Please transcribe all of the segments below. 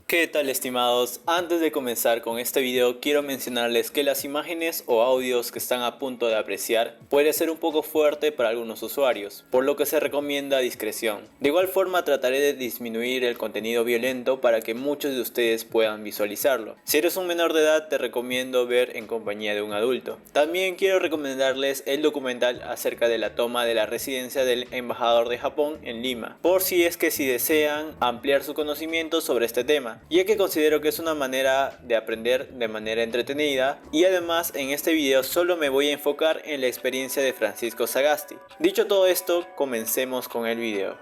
¿Qué tal, estimados? Antes de comenzar con este video quiero mencionarles que las imágenes o audios que están a punto de apreciar puede ser un poco fuerte para algunos usuarios, por lo que se recomienda discreción. De igual forma trataré de disminuir el contenido violento para que muchos de ustedes puedan visualizarlo. Si eres un menor de edad te recomiendo ver en compañía de un adulto. También quiero recomendarles el documental acerca de la toma de la residencia del embajador de Japón en Lima, por si desean ampliar su conocimiento sobre este tema, ya que considero que es una manera de aprender de manera entretenida, y además en este video solo me voy a enfocar en la experiencia de Francisco Sagasti. Dicho todo esto, comencemos con el video.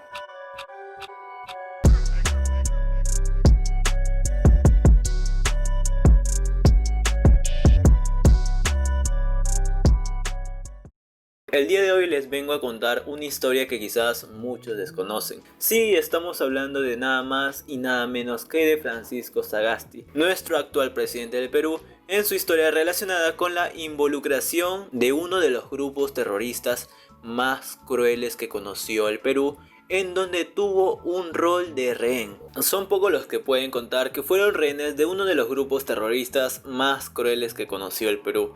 El día de hoy les vengo a contar una historia que quizás muchos desconocen. Sí, estamos hablando de nada más y nada menos que de Francisco Sagasti, nuestro actual presidente del Perú, en su historia relacionada con la involucración de uno de los grupos terroristas más crueles que conoció el Perú, en donde tuvo un rol de rehén. Son pocos los que pueden contar que fueron rehenes de uno de los grupos terroristas más crueles que conoció el Perú.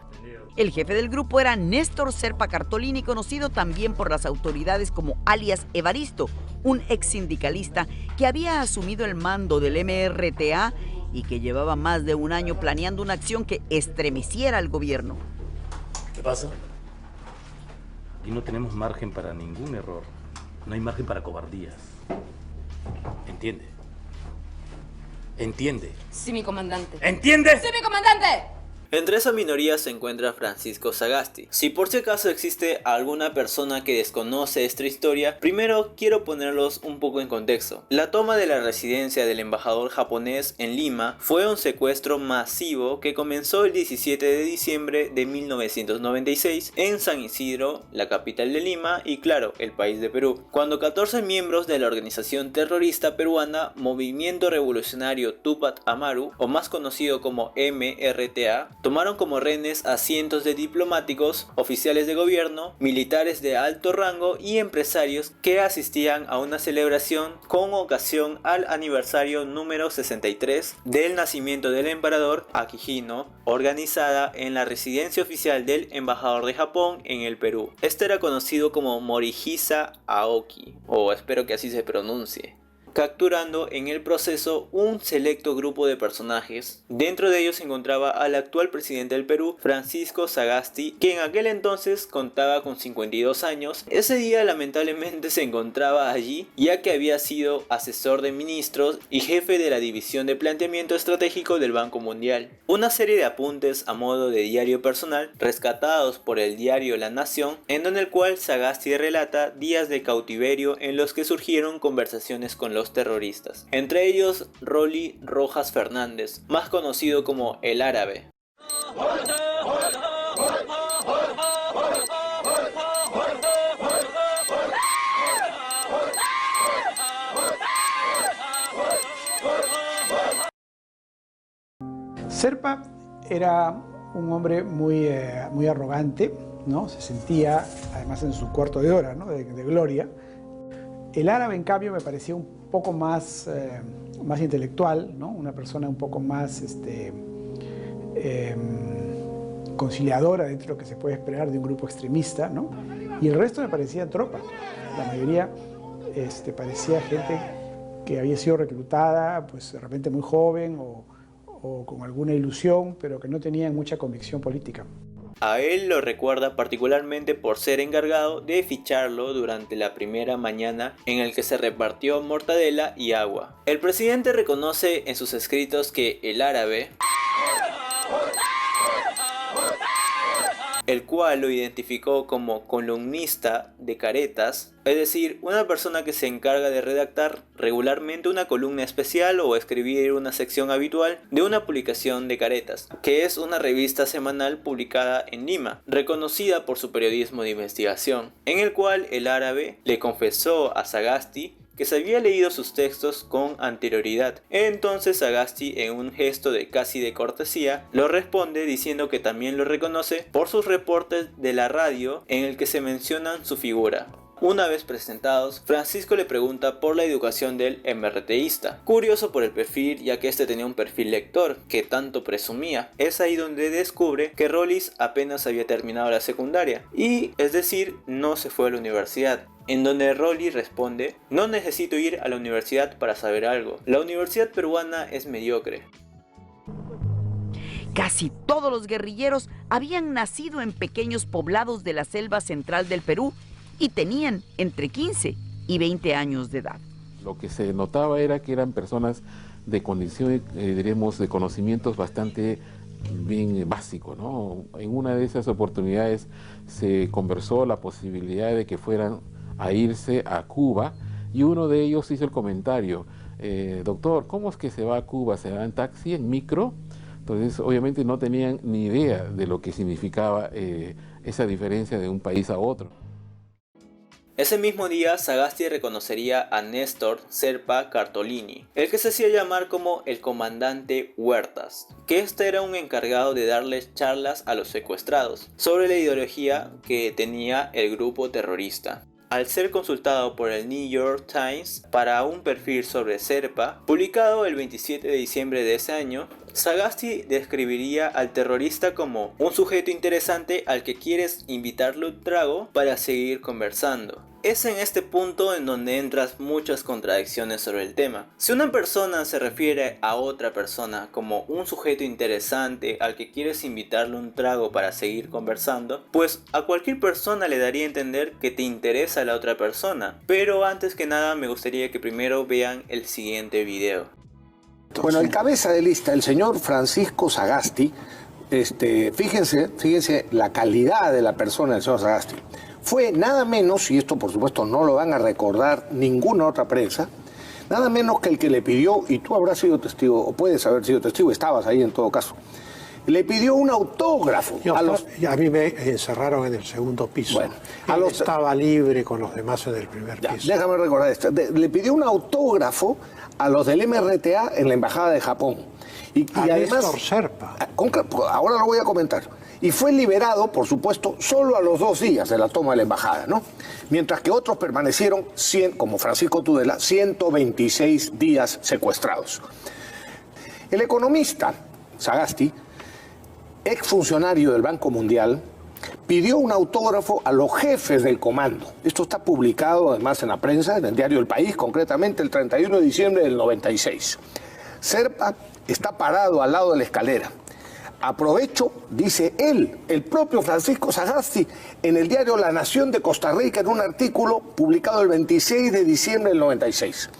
El jefe del grupo era Néstor Serpa Cartolini, conocido también por las autoridades como alias Evaristo, un ex sindicalista que había asumido el mando del MRTA y que llevaba más de un año planeando una acción que estremeciera al gobierno. ¿Qué pasa? Aquí no tenemos margen para ningún error. No hay margen para cobardías. ¿Entiende? ¿Entiende? Sí, mi comandante. ¿Entiende? ¡Sí, mi comandante! Entre esa minoría se encuentra Francisco Sagasti. Si por si acaso existe alguna persona que desconoce esta historia, primero quiero ponerlos un poco en contexto. La toma de la residencia del embajador japonés en Lima fue un secuestro masivo que comenzó el 17 de diciembre de 1996 en San Isidro, la capital de Lima y claro, el país de Perú, cuando 14 miembros de la organización terrorista peruana Movimiento Revolucionario Túpac Amaru, o más conocido como MRTA, tomaron como rehenes a cientos de diplomáticos, oficiales de gobierno, militares de alto rango y empresarios que asistían a una celebración con ocasión al aniversario número 63 del nacimiento del emperador Akihito, organizada en la residencia oficial del embajador de Japón en el Perú. Este era conocido como Morihisa Aoki, o espero que así se pronuncie, capturando en el proceso un selecto grupo de personajes. Dentro de ellos se encontraba al actual presidente del Perú, Francisco Sagasti, que en aquel entonces contaba con 52 años. Ese día lamentablemente se encontraba allí, ya que había sido asesor de ministros y jefe de la división de planteamiento estratégico del Banco Mundial. Una serie de apuntes a modo de diario personal, rescatados por el diario La Nación, en el cual Sagasti relata días de cautiverio en los que surgieron conversaciones con los terroristas, entre ellos Rolly Rojas Fernández, más conocido como el Árabe. Serpa era un hombre muy arrogante, ¿no? Se sentía, además en su cuarto de hora, ¿no? de gloria. El Árabe, en cambio, me parecía un poco más intelectual, ¿no? Una persona un poco más conciliadora dentro de lo que se puede esperar de un grupo extremista, ¿no? Y el resto me parecía tropa. La mayoría parecía gente que había sido reclutada, pues de repente muy joven o con alguna ilusión, pero que no tenían mucha convicción política. A él lo recuerda particularmente por ser encargado de ficharlo durante la primera mañana en el que se repartió mortadela y agua. El presidente reconoce en sus escritos que el Árabe, el cual lo identificó como columnista de caretas, es decir, una persona que se encarga de redactar regularmente una columna especial o escribir una sección habitual de una publicación de caretas, que es una revista semanal publicada en Lima, reconocida por su periodismo de investigación, en el cual el Árabe le confesó a Sagasti que se había leído sus textos con anterioridad. Entonces Sagasti, en un gesto de casi de cortesía, lo responde diciendo que también lo reconoce por sus reportes de la radio en el que se mencionan su figura. Una vez presentados, Francisco le pregunta por la educación del MRTista. Curioso por el perfil, ya que este tenía un perfil lector que tanto presumía. Es ahí donde descubre que Rollis apenas había terminado la secundaria y, es decir, no se fue a la universidad. En donde Rollis responde: no necesito ir a la universidad para saber algo. La universidad peruana es mediocre. Casi todos los guerrilleros habían nacido en pequeños poblados de la selva central del Perú y tenían entre 15 y 20 años de edad. Lo que se notaba era que eran personas de condición, diríamos, de conocimientos bastante bien básicos, ¿no? En una de esas oportunidades se conversó la posibilidad de que fueran a irse a Cuba y uno de ellos hizo el comentario: doctor, ¿cómo es que se va a Cuba? ¿Se va en taxi, en micro? Entonces, obviamente no tenían ni idea de lo que significaba esa diferencia de un país a otro. Ese mismo día, Sagasti reconocería a Néstor Serpa Cartolini, el que se hacía llamar como el comandante Huertas, que este era un encargado de darles charlas a los secuestrados sobre la ideología que tenía el grupo terrorista. Al ser consultado por el New York Times para un perfil sobre Serpa, publicado el 27 de diciembre de ese año, Sagasti describiría al terrorista como un sujeto interesante al que quieres invitarle un trago para seguir conversando. Es en este punto en donde entras muchas contradicciones sobre el tema. Si una persona se refiere a otra persona como un sujeto interesante al que quieres invitarle un trago para seguir conversando, pues a cualquier persona le daría a entender que te interesa la otra persona. Pero antes que nada me gustaría que primero vean el siguiente video. Bueno, el cabeza de lista, el señor Francisco Sagasti, fíjense la calidad de la persona del señor Sagasti. Fue nada menos, y esto por supuesto no lo van a recordar ninguna otra prensa, nada menos que el que le pidió, y tú habrás sido testigo, o puedes haber sido testigo, estabas ahí en todo caso, le pidió un autógrafo a mí me encerraron en el segundo piso. Bueno, estaba libre con los demás en el primer piso. Déjame recordar esto. Le pidió un autógrafo a los del MRTA en la Embajada de Japón. Y además, Néstor Serpa. Ahora lo voy a comentar. Y fue liberado, por supuesto, solo a los 2 días de la toma de la embajada, ¿no? Mientras que otros permanecieron, como Francisco Tudela, 126 días secuestrados. El economista Sagasti, exfuncionario del Banco Mundial, pidió un autógrafo a los jefes del comando. Esto está publicado además en la prensa, en el diario El País, concretamente el 31 de diciembre del 96. Serpa está parado al lado de la escalera. Aprovecho, dice él, el propio Francisco Sagasti, en el diario La Nación de Costa Rica, en un artículo publicado el 26 de diciembre del 96.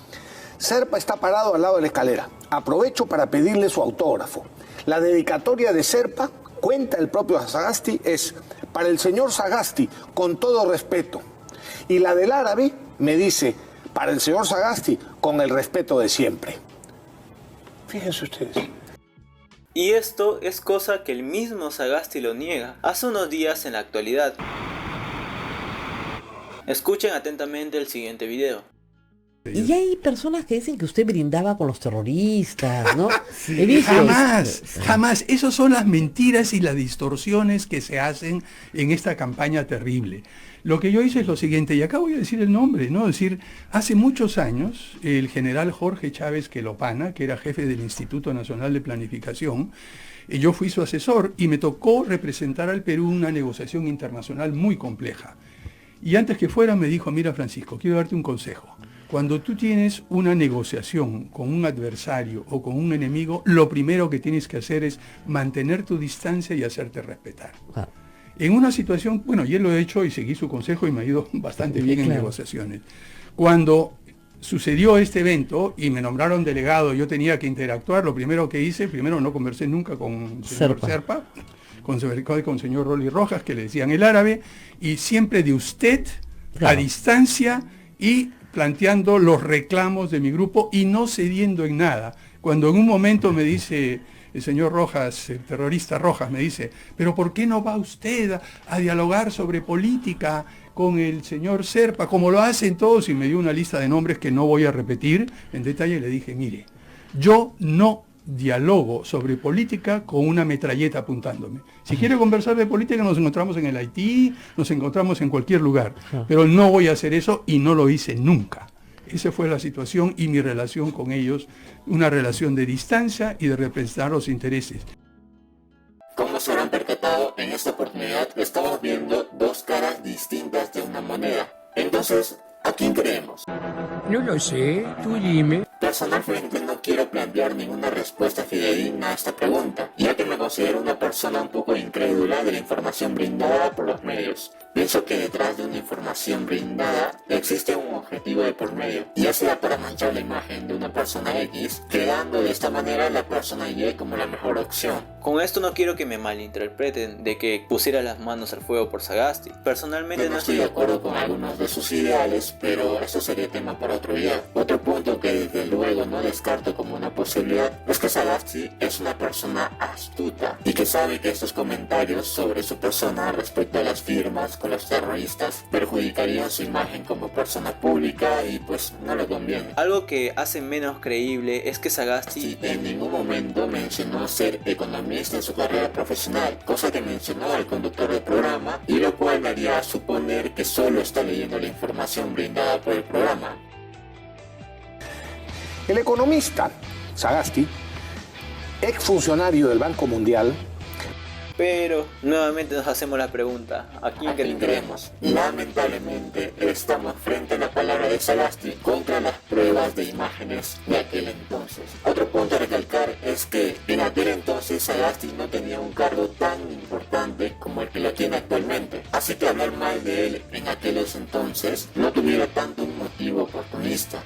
Serpa está parado al lado de la escalera. Aprovecho para pedirle su autógrafo. La dedicatoria de Serpa, cuenta el propio Sagasti, es: para el señor Sagasti, con todo respeto. Y la del árabe me dice: para el señor Sagasti, con el respeto de siempre. Fíjense ustedes. Y esto es cosa que el mismo Sagasti lo niega hace unos días en la actualidad. Escuchen atentamente el siguiente video. Y hay personas que dicen que usted brindaba con los terroristas, ¿no? Sí, jamás. Esas son las mentiras y las distorsiones que se hacen en esta campaña terrible. Lo que yo hice es lo siguiente, y acá voy a decir el nombre, ¿no? Es decir, hace muchos años, el general Jorge Chávez Quelopana, que era jefe del Instituto Nacional de Planificación, yo fui su asesor y me tocó representar al Perú en una negociación internacional muy compleja. Y antes que fuera me dijo: mira, Francisco, quiero darte un consejo. Cuando tú tienes una negociación con un adversario o con un enemigo, lo primero que tienes que hacer es mantener tu distancia y hacerte respetar. En una situación, bueno, yo lo he hecho y seguí su consejo y me ha ido bastante bien en negociaciones. Cuando sucedió este evento y me nombraron delegado, yo tenía que interactuar, lo primero que hice, no conversé nunca con el señor Serpa, con el señor Rollis Rojas, que le decían el árabe, y siempre de usted, a distancia, y planteando los reclamos de mi grupo y no cediendo en nada. Cuando en un momento me dice el señor Rojas, el terrorista Rojas, me dice: pero ¿por qué no va usted a dialogar sobre política con el señor Serpa, como lo hacen todos? Y me dio una lista de nombres que no voy a repetir en detalle, y le dije: mire, yo no dialogo sobre política con una metralleta apuntándome. Si quiere conversar de política nos encontramos en el Haití, nos encontramos en cualquier lugar, pero no voy a hacer eso y no lo hice nunca. Esa fue la situación y mi relación con ellos, una relación de distancia y de representar los intereses. Como se habrán percatado, en esta oportunidad estamos viendo dos caras distintas de una moneda. Entonces, ¿a quién creemos? No lo sé, tú dime. Personalmente no quiero plantear ninguna respuesta fidedigna a esta pregunta, ya que me considero una persona un poco incrédula de la información brindada por los medios. Pienso que detrás de una información brindada existe un objetivo de por medio, ya sea para manchar la imagen de una persona X, quedando de esta manera la persona Y como la mejor opción. Con esto no quiero que me malinterpreten de que pusiera las manos al fuego por Sagasti. Personalmente no estoy de acuerdo con algunos de sus ideales, pero eso sería tema para otro día. Otro punto que desde luego no descarto como una posibilidad es que Sagasti es una persona astuta y que sabe que estos comentarios sobre su persona respecto a las firmas con los terroristas perjudicarían su imagen como persona pública y pues no le conviene. Algo que hace menos creíble es que Sagasti en ningún momento mencionó ser economista en su carrera profesional, cosa que mencionó el conductor del programa y lo cual me haría suponer que solo está leyendo la información brindada por el programa. El economista Sagasti, exfuncionario del Banco Mundial. Pero nuevamente nos hacemos la pregunta, ¿a quién creemos? Lamentablemente estamos frente a la palabra de Sagasti contra las pruebas de imágenes de aquel entonces. Otro punto a recalcar es que en aquel entonces Sagasti no tenía un cargo tan importante como el que lo tiene actualmente. Así que hablar mal de él en aquellos entonces no tuviera tanto un motivo oportunista.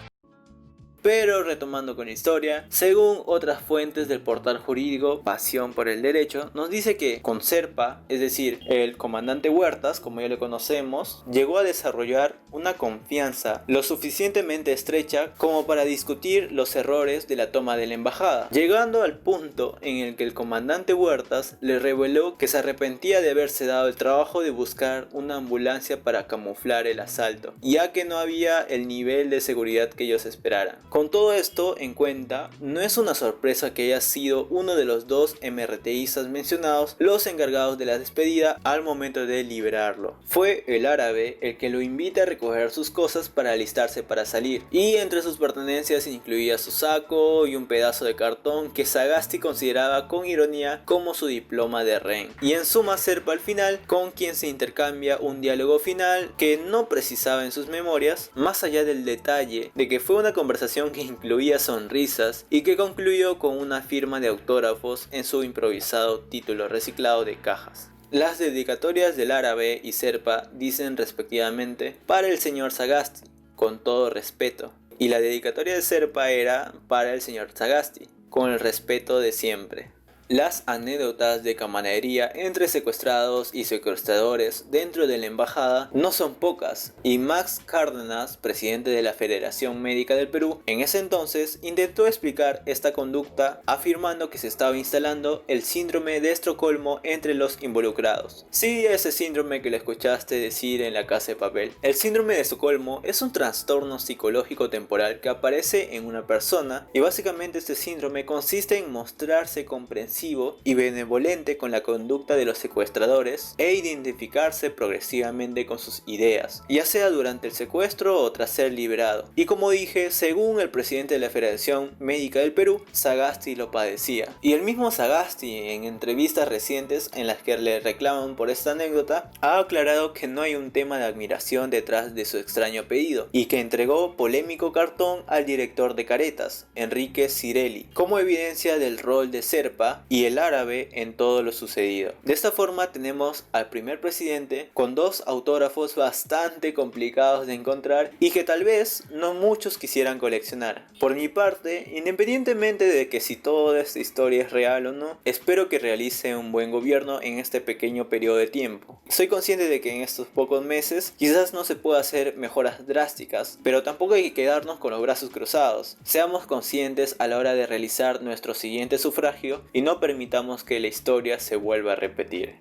Pero retomando con la historia, según otras fuentes del portal jurídico Pasión por el Derecho, nos dice que con Serpa, es decir, el comandante Huertas, como ya lo conocemos, llegó a desarrollar una confianza lo suficientemente estrecha como para discutir los errores de la toma de la embajada, llegando al punto en el que el comandante Huertas le reveló que se arrepentía de haberse dado el trabajo de buscar una ambulancia para camuflar el asalto, ya que no había el nivel de seguridad que ellos esperaran. Con todo esto en cuenta, no es una sorpresa que haya sido uno de los dos MRTistas mencionados los encargados de la despedida al momento de liberarlo. Fue el árabe el que lo invita a recoger sus cosas para alistarse para salir, y entre sus pertenencias incluía su saco y un pedazo de cartón que Sagasti consideraba con ironía como su diploma de rehén. Y en suma Serpa al final, con quien se intercambia un diálogo final que no precisaba en sus memorias, más allá del detalle de que fue una conversación que incluía sonrisas y que concluyó con una firma de autógrafos en su improvisado título reciclado de cajas. Las dedicatorias del árabe y Serpa dicen respectivamente para el señor Sagasti, con todo respeto, y la dedicatoria de Serpa era para el señor Sagasti, con el respeto de siempre. Las anécdotas de camaradería entre secuestrados y secuestradores dentro de la embajada no son pocas, y Max Cárdenas, presidente de la Federación Médica del Perú, en ese entonces intentó explicar esta conducta afirmando que se estaba instalando el síndrome de Estocolmo entre los involucrados. Sí, ese síndrome que le escuchaste decir en La Casa de Papel. El síndrome de Estocolmo es un trastorno psicológico temporal que aparece en una persona y básicamente este síndrome consiste en mostrarse comprensivo y benevolente con la conducta de los secuestradores e identificarse progresivamente con sus ideas, ya sea durante el secuestro o tras ser liberado. Y como dije, según el presidente de la Federación Médica del Perú, Sagasti lo padecía. Y el mismo Sagasti, en entrevistas recientes en las que le reclaman por esta anécdota, ha aclarado que no hay un tema de admiración detrás de su extraño pedido y que entregó polémico cartón al director de Caretas, Enrique Cirelli, como evidencia del rol de Serpa y el árabe en todo lo sucedido. De esta forma tenemos al primer presidente con dos autógrafos bastante complicados de encontrar y que tal vez no muchos quisieran coleccionar. Por mi parte, independientemente de que si toda esta historia es real o no, espero que realice un buen gobierno en este pequeño periodo de tiempo. Soy consciente de que en estos pocos meses quizás no se pueda hacer mejoras drásticas, pero tampoco hay que quedarnos con los brazos cruzados. Seamos conscientes a la hora de realizar nuestro siguiente sufragio y no permitamos que la historia se vuelva a repetir.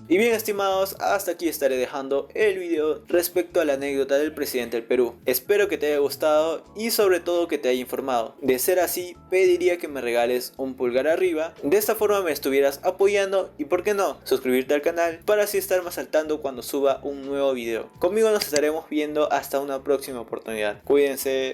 Y bien, estimados, hasta aquí estaré dejando el video respecto a la anécdota del presidente del Perú. Espero que te haya gustado y sobre todo que te haya informado. De ser así, pediría que me regales un pulgar arriba, de esta forma me estuvieras apoyando y por qué no, suscribirte al canal para así estar más al tanto cuando suba un nuevo video. Conmigo nos estaremos viendo hasta una próxima oportunidad. Cuídense.